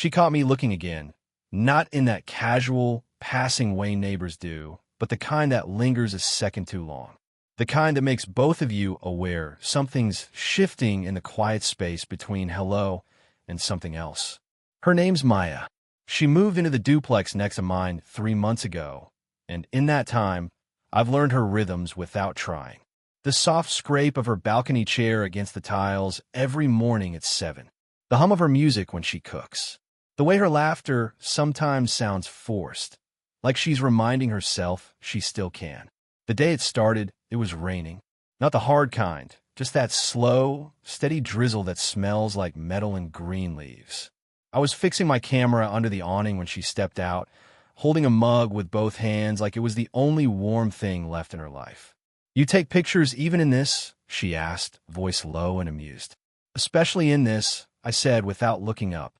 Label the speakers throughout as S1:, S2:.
S1: She caught me looking again, not in that casual, passing way neighbors do, but the kind that lingers a second too long. The kind that makes both of you aware something's shifting in the quiet space between hello and something else. Her name's Maya. She moved into the duplex next to mine 3 months ago, and in that time, I've learned her rhythms without trying. The soft scrape of her balcony chair against the tiles every morning at 7. The hum of her music when she cooks. The way her laughter sometimes sounds forced, like she's reminding herself she still can. The day it started, it was raining. Not the hard kind, just that slow, steady drizzle that smells like metal and green leaves. I was fixing my camera under the awning when she stepped out, holding a mug with both hands like it was the only warm thing left in her life. "You take pictures even in this?" she asked, voice low and amused. "Especially in this," I said without looking up.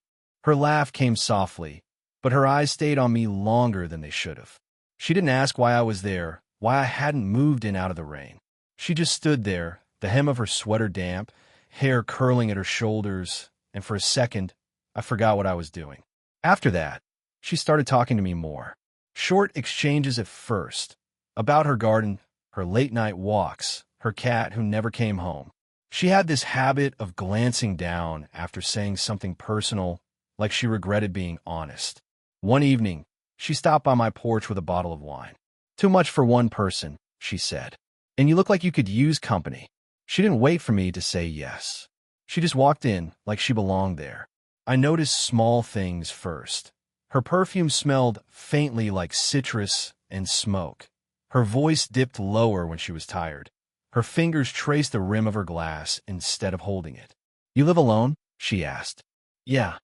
S1: Her laugh came softly, but her eyes stayed on me longer than they should have. She didn't ask why I was there, why I hadn't moved in out of the rain. She just stood there, the hem of her sweater damp, hair curling at her shoulders, and for a second, I forgot what I was doing. After that, she started talking to me more. Short exchanges at first, about her garden, her late-night walks, her cat who never came home. She had this habit of glancing down after saying something personal, like she regretted being honest. One evening, she stopped by my porch with a bottle of wine. "Too much for one person," she said. "And you look like you could use company." She didn't wait for me to say yes. She just walked in like she belonged there. I noticed small things first. Her perfume smelled faintly like citrus and smoke. Her voice dipped lower when she was tired. Her fingers traced the rim of her glass instead of holding it. "You live alone?" she asked. "Yeah.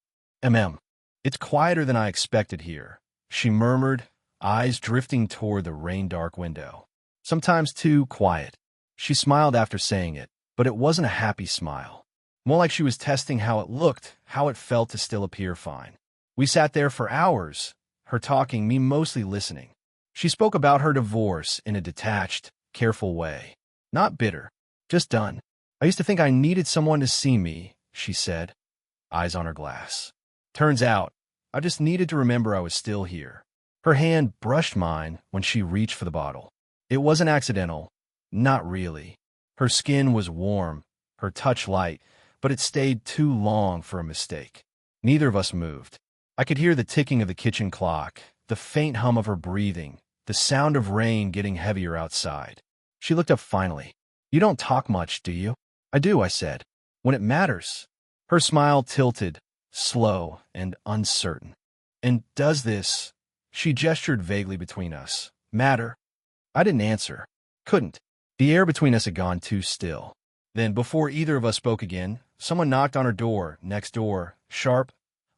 S1: It's quieter than I expected here," she murmured, eyes drifting toward the rain-dark window. "Sometimes too quiet." She smiled after saying it, but it wasn't a happy smile. More like she was testing how it looked, how it felt to still appear fine. We sat there for hours, her talking, me mostly listening. She spoke about her divorce in a detached, careful way. Not bitter, just done. "I used to think I needed someone to see me," she said, eyes on her glass. "Turns out, I just needed to remember I was still here." Her hand brushed mine when she reached for the bottle. It wasn't accidental. Not really. Her skin was warm, her touch light, but it stayed too long for a mistake. Neither of us moved. I could hear the ticking of the kitchen clock, the faint hum of her breathing, the sound of rain getting heavier outside. She looked up finally. "You don't talk much, do you?" "I do," I said. "When it matters." Her smile tilted, slow and uncertain. "And does this," she gestured vaguely between us, "matter?" I didn't answer. Couldn't. The air between us had gone too still. Then, before either of us spoke again, someone knocked on her door, next door, sharp,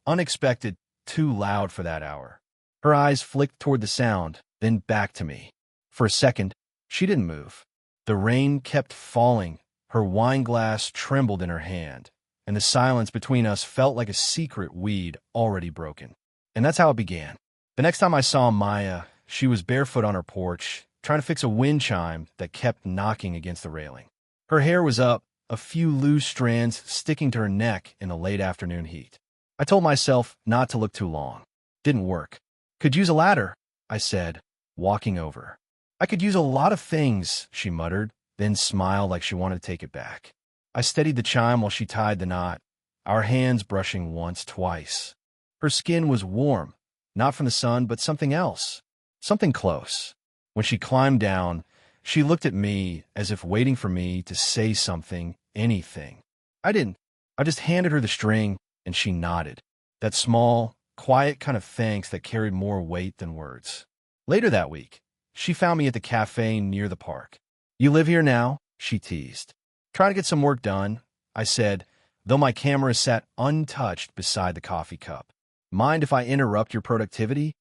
S1: unexpected, too loud for that hour. Her eyes flicked toward the sound, then back to me. For a second, she didn't move. The rain kept falling, her wine glass trembled in her hand, and the silence between us felt like a secret we'd already broken. And that's how it began. The next time I saw Maya, she was barefoot on her porch, trying to fix a wind chime that kept knocking against the railing. Her hair was up, a few loose strands sticking to her neck in the late afternoon heat. I told myself not to look too long. Didn't work. "Could use a ladder," I said, walking over. "I could use a lot of things," she muttered, then smiled like she wanted to take it back. I steadied the chime while she tied the knot, our hands brushing once, twice. Her skin was warm, not from the sun, but something else, something close. When she climbed down, she looked at me as if waiting for me to say something, anything. I didn't. I just handed her the string, and she nodded. That small, quiet kind of thanks that carried more weight than words. Later that week, she found me at the cafe near the park. "You live here now?" she teased. "Trying to get some work done," I said, though my camera sat untouched beside the coffee cup. "Mind if I interrupt your productivity?"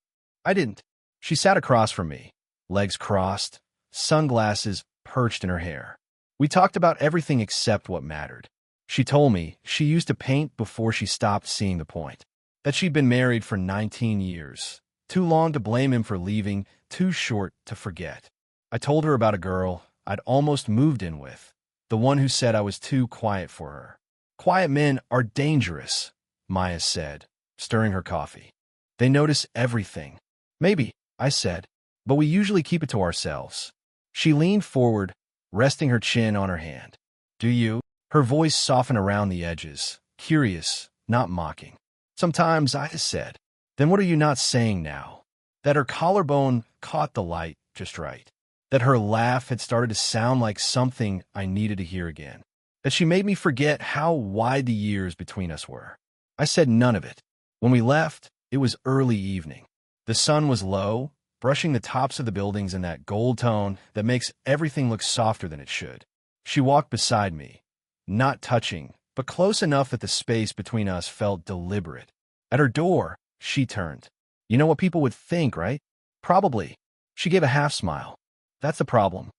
S1: I didn't. She sat across from me, legs crossed, sunglasses perched in her hair. We talked about everything except what mattered. She told me she used to paint before she stopped seeing the point, that she'd been married for 19 years, too long to blame him for leaving, too short to forget. I told her about a girl I'd almost moved in with, the one who said I was too quiet for her. "Quiet men are dangerous," Maya said, stirring her coffee. They notice everything. Maybe, I said, but we usually keep it to ourselves. She leaned forward, resting her chin on her hand. Do you? Her voice softened around the edges, curious, not mocking. Sometimes, I said. Then what are you not saying now? That her collarbone caught the light just right. That her laugh had started to sound like something I needed to hear again. That she made me forget how wide the years between us were. I said none of it. When we left, it was early evening. The sun was low, brushing the tops of the buildings in that gold tone that makes everything look softer than it should. She walked beside me, not touching, but close enough that the space between us felt deliberate. At her door, she turned. You know what people would think, right? Probably. She gave a half smile. That's the problem.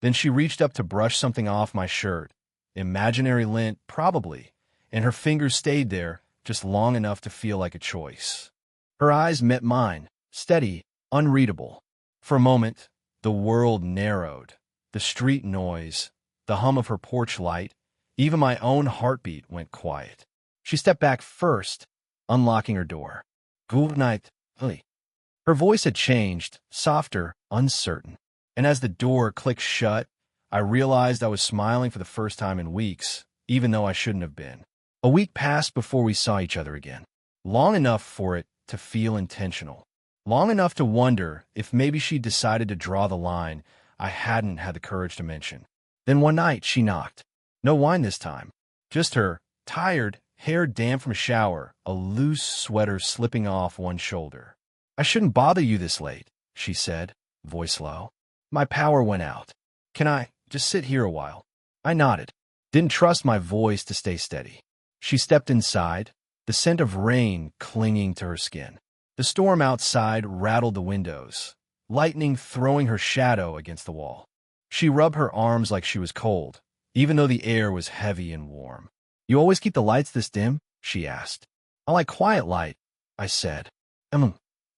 S1: Then she reached up to brush something off my shirt. Imaginary lint, probably, and her fingers stayed there just long enough to feel like a choice. Her eyes met mine, steady, unreadable. For a moment, the world narrowed. The street noise, the hum of her porch light, even my own heartbeat went quiet. She stepped back first, unlocking her door. Good night, Lily. Her voice had changed, softer, uncertain. And as the door clicked shut, I realized I was smiling for the first time in weeks, even though I shouldn't have been. A week passed before we saw each other again. Long enough for it to feel intentional. Long enough to wonder if maybe she'd decided to draw the line I hadn't had the courage to mention. Then one night she knocked. No wine this time. Just her, tired, hair damp from a shower, a loose sweater slipping off one shoulder. I shouldn't bother you this late, she said, voice low. My power went out. Can I just sit here a while? I nodded. Didn't trust my voice to stay steady. She stepped inside, the scent of rain clinging to her skin. The storm outside rattled the windows, lightning throwing her shadow against the wall. She rubbed her arms like she was cold, even though the air was heavy and warm. You always keep the lights this dim? She asked. I like quiet light, I said.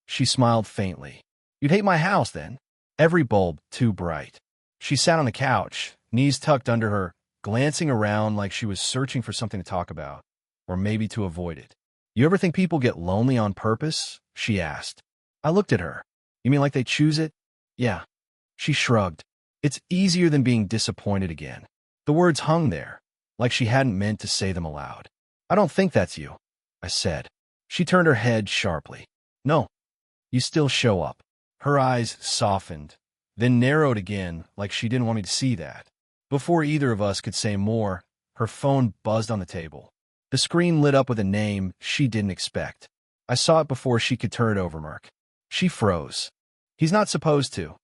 S1: She smiled faintly. You'd hate my house then. Every bulb too bright. She sat on the couch, knees tucked under her, glancing around like she was searching for something to talk about, or maybe to avoid it. You ever think people get lonely on purpose? She asked. I looked at her. You mean like they choose it? Yeah. She shrugged. It's easier than being disappointed again. The words hung there, like she hadn't meant to say them aloud. I don't think that's you, I said. She turned her head sharply. No. You still show up. Her eyes softened, then narrowed again like she didn't want me to see that. Before either of us could say more, her phone buzzed on the table. The screen lit up with a name she didn't expect. I saw it before she could turn it over, Merc. She froze. He's not supposed to.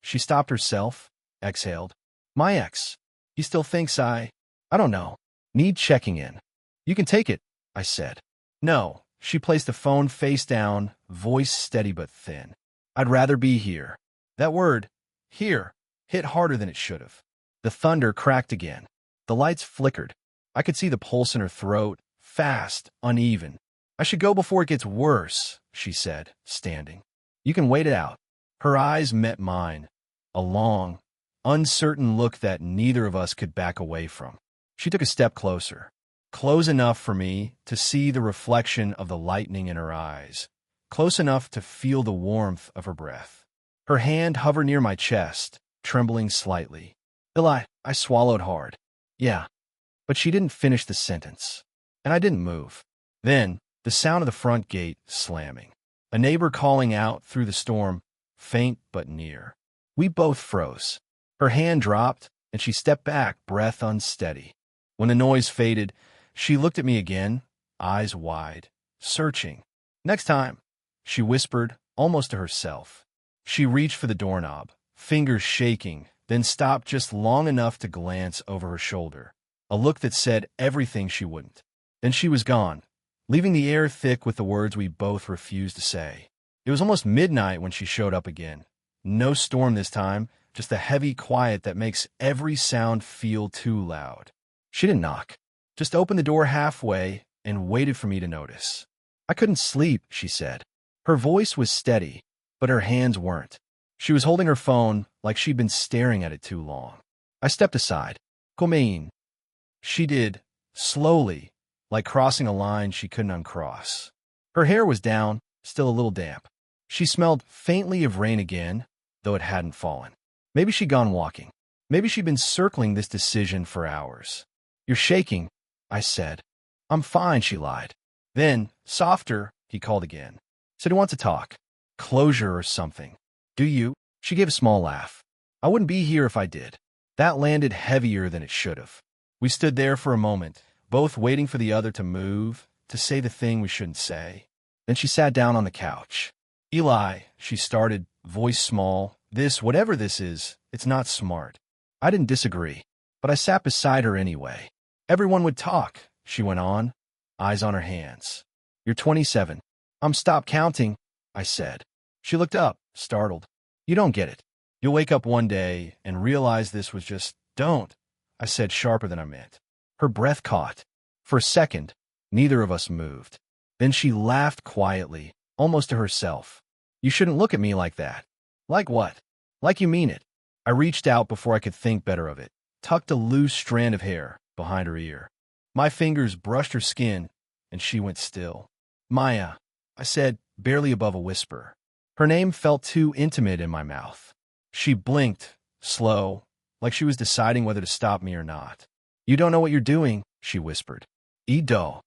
S1: She stopped herself, exhaled. My ex. He still thinks I don't know. Need checking in. You can take it, I said. No. She placed the phone face down, voice steady but thin. I'd rather be here. That word, here, hit harder than it should have. The thunder cracked again. The lights flickered. I could see the pulse in her throat, fast, uneven. I should go before it gets worse, she said, standing. You can wait it out. Her eyes met mine, a long, uncertain look that neither of us could back away from. She took a step closer, close enough for me to see the reflection of the lightning in her eyes, close enough to feel the warmth of her breath. Her hand hovered near my chest, trembling slightly. I swallowed hard. Yeah. But she didn't finish the sentence, and I didn't move. Then, the sound of the front gate slamming. A neighbor calling out through the storm, faint but near. We both froze. Her hand dropped, and she stepped back, breath unsteady. When the noise faded, she looked at me again, eyes wide, searching. Next time, she whispered, almost to herself. She reached for the doorknob, fingers shaking, then stopped just long enough to glance over her shoulder. A look that said everything she wouldn't. Then she was gone, leaving the air thick with the words we both refused to say. It was almost midnight when she showed up again. No storm this time, just a heavy quiet that makes every sound feel too loud. She didn't knock, just opened the door halfway and waited for me to notice. I couldn't sleep, she said. Her voice was steady, but her hands weren't. She was holding her phone like she'd been staring at it too long. I stepped aside. Come. She did, slowly, like crossing a line she couldn't uncross. Her hair was down, still a little damp. She smelled faintly of rain again, though it hadn't fallen. Maybe she'd gone walking. Maybe she'd been circling this decision for hours. "You're shaking," I said. "I'm fine," she lied. Then, softer, he called again. "Said he wants to talk. Closure or something." "Do you?" She gave a small laugh. "I wouldn't be here if I did." That landed heavier than it should have. We stood there for a moment, both waiting for the other to move, to say the thing we shouldn't say. Then she sat down on the couch. "Eli," she started, voice small, whatever this is, it's not smart." I didn't disagree, but I sat beside her anyway. "Everyone would talk," she went on, eyes on her hands. "You're 27. I'm stop counting," I said. She looked up, startled. "You don't get it. You'll wake up one day and realize this was just, don't," I said sharper than I meant. Her breath caught. For a second, neither of us moved. Then she laughed quietly, almost to herself. "You shouldn't look at me like that." "Like what?" "Like you mean it." I reached out before I could think better of it, tucked a loose strand of hair behind her ear. My fingers brushed her skin, and she went still. "Maya," I said, barely above a whisper. Her name felt too intimate in my mouth. She blinked, slow, like she was deciding whether to stop me or not. "You don't know what you're doing," she whispered. "Edo."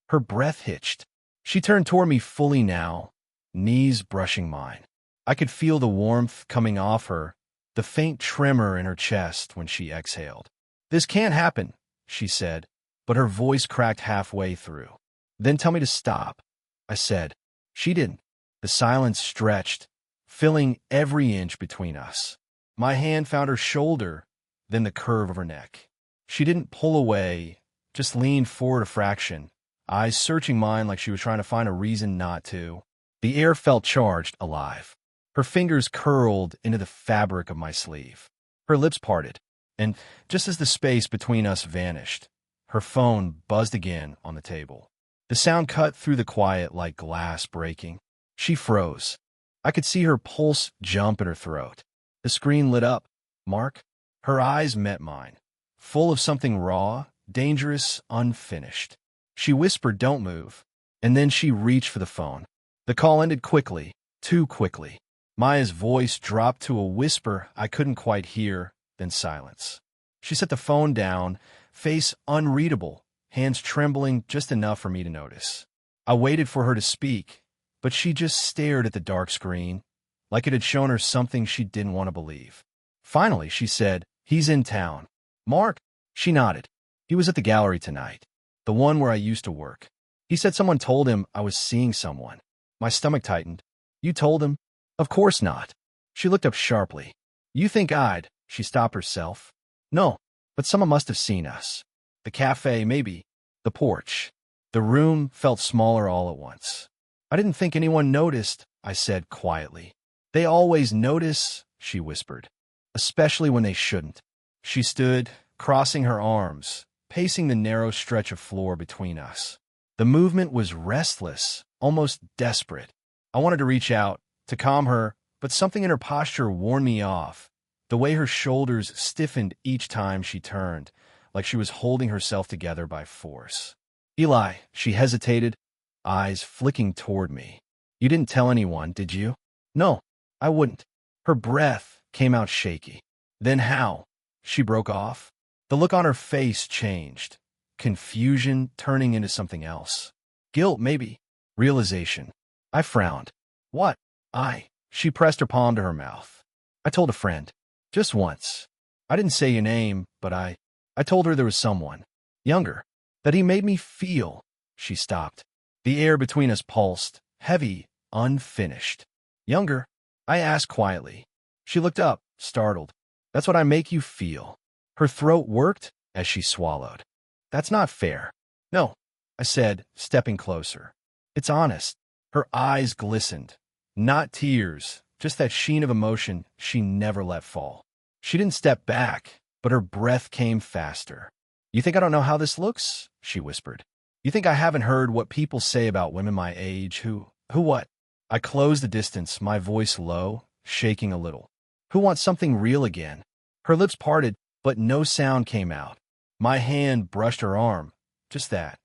S1: Her breath hitched. She turned toward me fully now, knees brushing mine. I could feel the warmth coming off her, the faint tremor in her chest when she exhaled. "This can't happen," she said, but her voice cracked halfway through. "Then tell me to stop," I said. She didn't. The silence stretched, filling every inch between us. My hand found her shoulder, then the curve of her neck. She didn't pull away, just leaned forward a fraction, eyes searching mine like she was trying to find a reason not to. The air felt charged, alive. Her fingers curled into the fabric of my sleeve. Her lips parted, and just as the space between us vanished, her phone buzzed again on the table. The sound cut through the quiet like glass breaking. She froze. I could see her pulse jump in her throat. The screen lit up. "Mark?" Her eyes met mine, full of something raw, dangerous, unfinished. She whispered, "Don't move," and then she reached for the phone. The call ended quickly, too quickly. Maya's voice dropped to a whisper I couldn't quite hear, then silence. She set the phone down, face unreadable, hands trembling just enough for me to notice. I waited for her to speak, but she just stared at the dark screen, like it had shown her something she didn't want to believe. Finally, she said, "He's in town." "Mark?" She nodded. "He was at the gallery tonight, the one where I used to work. He said someone told him I was seeing someone." My stomach tightened. "You told him?" "Of course not." She looked up sharply. "You think I'd—" She stopped herself. "No, but someone must have seen us. The cafe, maybe. The porch." The room felt smaller all at once. "I didn't think anyone noticed," I said quietly. "They always notice," she whispered. "Especially when they shouldn't." She stood, crossing her arms, pacing the narrow stretch of floor between us. The movement was restless, almost desperate. I wanted to reach out, to calm her, but something in her posture warned me off. The way her shoulders stiffened each time she turned, like she was holding herself together by force. "Eli," she hesitated, eyes flicking toward me. "You didn't tell anyone, did you?" "No, I wouldn't." Her breath came out shaky. "Then how?" She broke off. The look on her face changed. Confusion turning into something else. Guilt, maybe. Realization. I frowned. "What?" She pressed her palm to her mouth. "I told a friend. Just once. I didn't say your name, but I told her there was someone. Younger. That he made me feel." She stopped. The air between us pulsed, heavy, unfinished. "Younger?" I asked quietly. She looked up, startled. "That's what I make you feel." Her throat worked as she swallowed. "That's not fair." "No," I said, stepping closer. "It's honest." Her eyes glistened. Not tears, just that sheen of emotion she never let fall. She didn't step back, but her breath came faster. "You think I don't know how this looks?" she whispered. "You think I haven't heard what people say about women my age who what?" I closed the distance, my voice low, shaking a little. "Who wants something real again?" Her lips parted, but no sound came out. My hand brushed her arm, just that,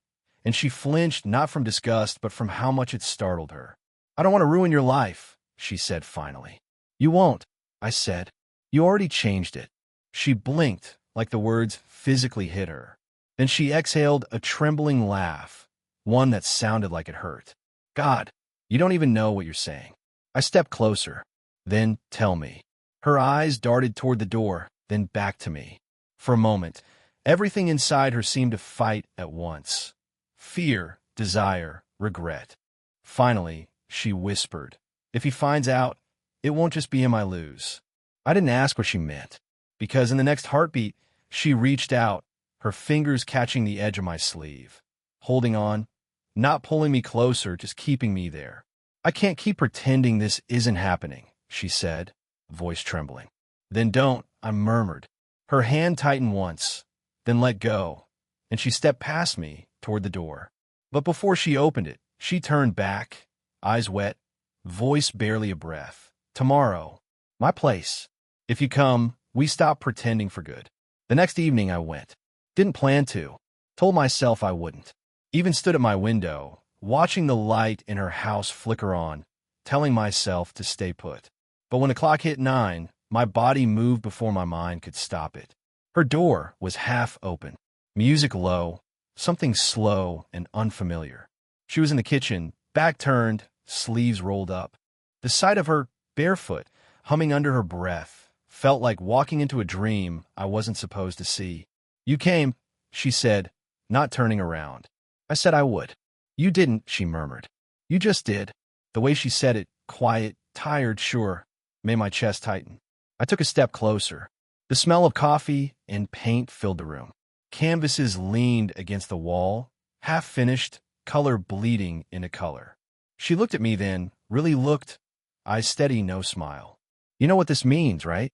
S1: and she flinched not from disgust but from how much it startled her. "I don't want to ruin your life," she said finally. "You won't," I said. "You already changed it." She blinked like the words physically hit her. Then she exhaled a trembling laugh, one that sounded like it hurt. "God, you don't even know what you're saying." I stepped closer. "Then tell me." Her eyes darted toward the door, then back to me. For a moment, everything inside her seemed to fight at once. Fear, desire, regret. Finally, she whispered, "If he finds out, it won't just be him I lose." I didn't ask what she meant, because in the next heartbeat, she reached out, her fingers catching the edge of my sleeve, holding on, not pulling me closer, just keeping me there. "I can't keep pretending this isn't happening," she said, voice trembling. "Then don't," I murmured. Her hand tightened once, then let go, and she stepped past me toward the door. But before she opened it, she turned back, eyes wet, voice barely a breath. "Tomorrow, my place. If you come, we stop pretending for good." The next evening I went. Didn't plan to. Told myself I wouldn't. Even stood at my window, watching the light in her house flicker on, telling myself to stay put. But when the clock hit 9, my body moved before my mind could stop it. Her door was half open, music low, something slow and unfamiliar. She was in the kitchen, back turned, sleeves rolled up. The sight of her, barefoot, humming under her breath, felt like walking into a dream I wasn't supposed to see. "You came," she said, not turning around. I said I would. "You didn't," she murmured. "You just did." The way she said it, quiet, tired, sure, made my chest tighten. I took a step closer. The smell of coffee and paint filled the room. Canvases leaned against the wall, half finished, color bleeding into color. She looked at me then, really looked, eyes steady, no smile. "You know what this means, right?"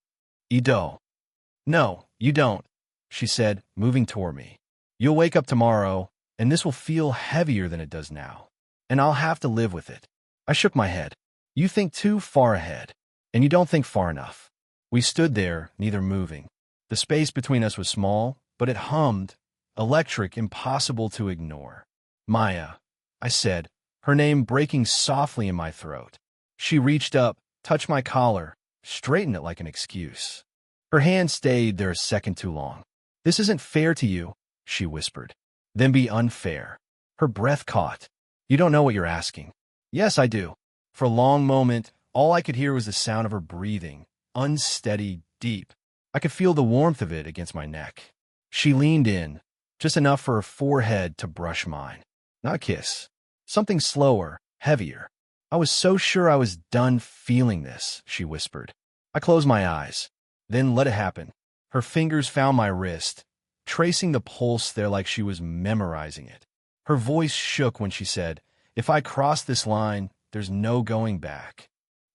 S1: "You don't." "No, you don't," she said, moving toward me. "You'll wake up tomorrow, and this will feel heavier than it does now. And I'll have to live with it." I shook my head. "You think too far ahead, and you don't think far enough." We stood there, neither moving. The space between us was small, but it hummed, electric, impossible to ignore. "Maya," I said, her name breaking softly in my throat. She reached up, touched my collar, straightened it like an excuse. Her hand stayed there a second too long. "This isn't fair to you," she whispered. "Then be unfair." Her breath caught. "You don't know what you're asking." "Yes, I do." For a long moment, all I could hear was the sound of her breathing, unsteady, deep. I could feel the warmth of it against my neck. She leaned in, just enough for her forehead to brush mine. Not a kiss. Something slower, heavier. "I was so sure I was done feeling this," she whispered. I closed my eyes, then let it happen. Her fingers found my wrist, tracing the pulse there like she was memorizing it. Her voice shook when she said, "If I cross this line, there's no going back."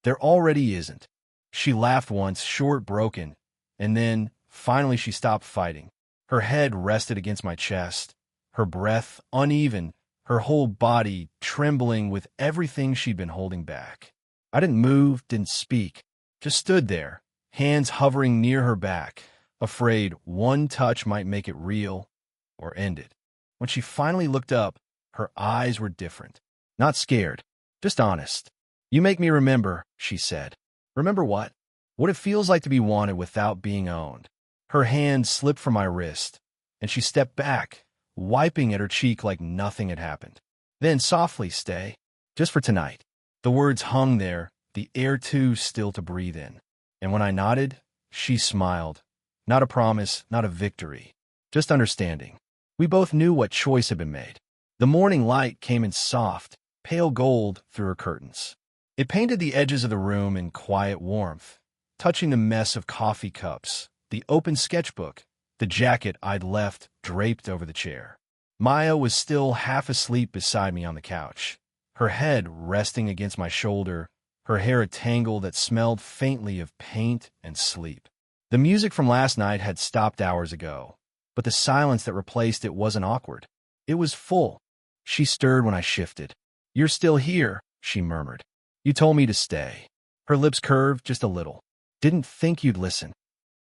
S1: There already isn't. She laughed once, short, broken, and then, finally, she stopped fighting. Her head rested against my chest, her breath uneven, her whole body trembling with everything she'd been holding back. I didn't move, didn't speak, just stood there, hands hovering near her back, afraid one touch might make it real or end it. When she finally looked up, her eyes were different. Not scared, just honest. "You make me remember," she said. "Remember what?" "What it feels like to be wanted without being owned." Her hand slipped from my wrist, and she stepped back, wiping at her cheek like nothing had happened. Then softly, "Stay, just for tonight." The words hung there, the air too still to breathe in. And when I nodded, she smiled. Not a promise, not a victory, just understanding. We both knew what choice had been made. The morning light came in soft, pale gold through her curtains. It painted the edges of the room in quiet warmth, touching the mess of coffee cups, the open sketchbook, the jacket I'd left draped over the chair. Maya was still half asleep beside me on the couch, her head resting against my shoulder, her hair a tangle that smelled faintly of paint and sleep. The music from last night had stopped hours ago, but the silence that replaced it wasn't awkward. It was full. She stirred when I shifted. "You're still here," she murmured. "You told me to stay." Her lips curved just a little. "Didn't think you'd listen."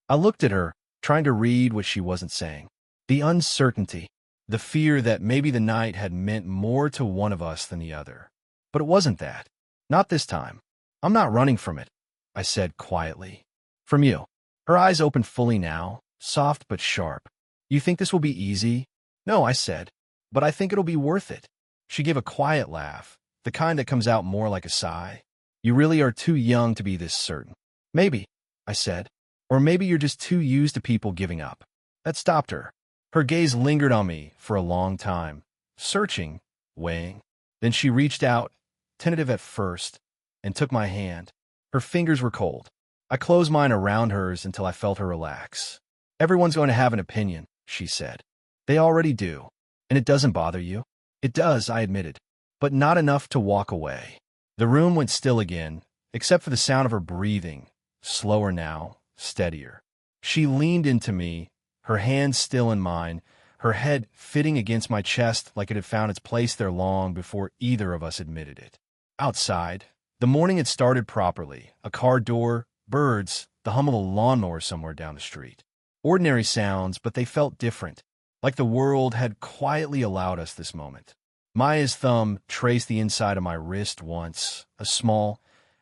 S1: I looked at her, trying to read what she wasn't saying. The uncertainty, The fear that maybe the night had meant more to one of us than the other. But it wasn't that. Not this time. I'm not running from it, I said quietly. From you. Her eyes opened fully now, soft but sharp. You think this will be easy? No, I said. But I think it'll be worth it. She gave a quiet laugh, the kind that comes out more like a sigh. You really are too young to be this certain. Maybe, I said. Or maybe you're just too used to people giving up. That stopped her. Her gaze lingered on me for a long time, searching, weighing. Then she reached out, tentative at first, and took my hand. Her fingers were cold. I closed mine around hers until I felt her relax. Everyone's going to have an opinion, she said. They already do. And it doesn't bother you? It does, I admitted. But not enough to walk away. The room went still again, except for the sound of her breathing, slower now, steadier. She leaned into me, her hands still in mine, her head fitting against my chest like it had found its place there long before either of us admitted it. Outside, the morning had started properly. A car door, birds, the hum of a lawnmower somewhere down the street. Ordinary sounds, but they felt different, like the world had quietly allowed us this moment. Maya's thumb traced the inside of my wrist once, a small,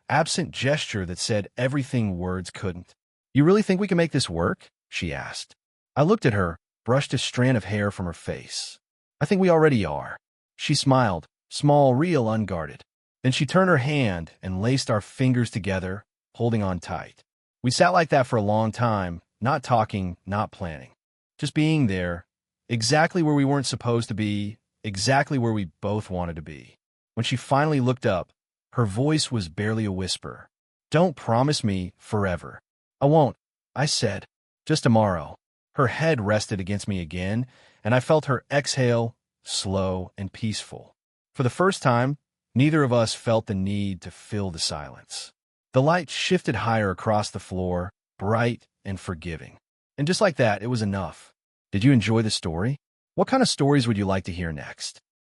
S1: absent gesture that said everything words couldn't. You really think we can make this work? She asked. I looked at her, brushed a strand of hair from her face. I think we already are. She smiled, small, real, unguarded. Then she turned her hand and laced our fingers together, holding on tight. We sat like that for a long time, not talking, not planning. Just being there, exactly where we weren't supposed to be, exactly where we both wanted to be. When she finally looked up, her voice was barely a whisper. Don't promise me forever. I won't, I said. Just tomorrow. Her head rested against me again, and I felt her exhale, slow and peaceful. For the first time, neither of us felt the need to fill the silence. The light shifted higher across the floor, bright and forgiving. And just like that, it was enough. Did you enjoy the story? What kind of stories would you like to hear next?